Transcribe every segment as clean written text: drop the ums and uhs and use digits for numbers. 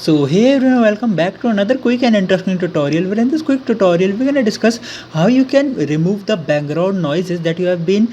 So hey everyone, welcome back to another quick and interesting tutorial. Where in this quick tutorial we're gonna discuss how you can remove the background noises that you have been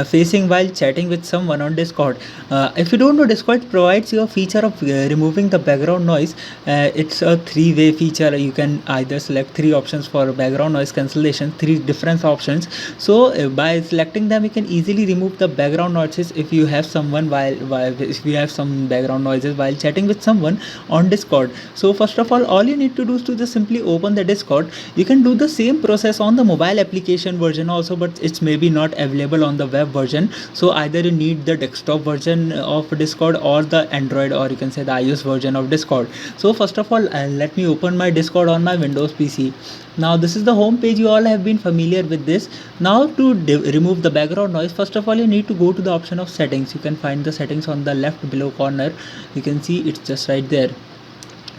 facing while chatting with someone on Discord. If you don't know, Discord provides you a feature of removing the background noise. It's a three-way feature. You can either select three options for background noise cancellation, three different options. So by selecting them, you can easily remove the background noises if you have someone if you have some background noises while chatting with someone on Discord. So first of all you need to do is to just simply open the Discord. You can do the same process on the mobile application version also, but it's maybe not available on the web version. So either you need the desktop version of Discord or the Android, or you can say the iOS version of Discord. So first of all, let me open my Discord on my Windows PC. Now this is the home page. You all have been familiar with this. Now to remove the background noise, first of all you need to go to the option of settings. You can find the settings on the left below corner. You can see it's just right there.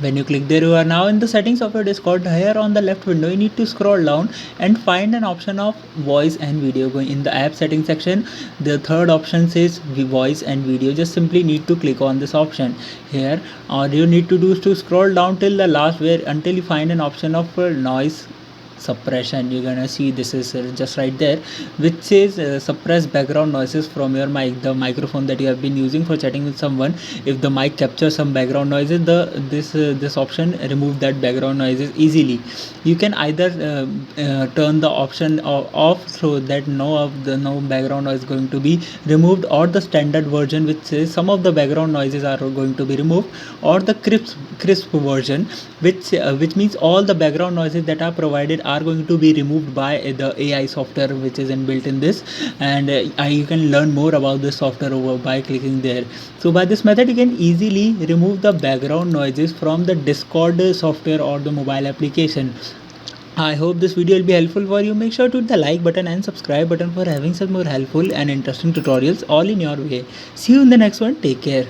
When you click there, you are now in the settings of your Discord. Here on the left window you need to scroll down and find an option of voice and video. Going in the app settings section, the third option says voice and video. Just simply need to click on this option here. All you need to do is to scroll down till the last, where until you find an option of noise suppression. You're gonna see this is just right there, which says suppress background noises from your mic, the microphone that you have been using for chatting with someone. If the mic captures some background noises, this option remove that background noises easily. You can either turn the option off so that no background noise is going to be removed, or the standard version which says some of the background noises are going to be removed, or the crisp version, which means all the background noises that are provided are going to be removed by the AI software which is inbuilt in this. And you can learn more about this software over by clicking there. So by this method you can easily remove the background noises from the Discord software or the mobile application. I hope this video will be helpful for you. Make sure to hit the like button and subscribe button for having some more helpful and interesting tutorials all in your way. See you in the next one. Take care.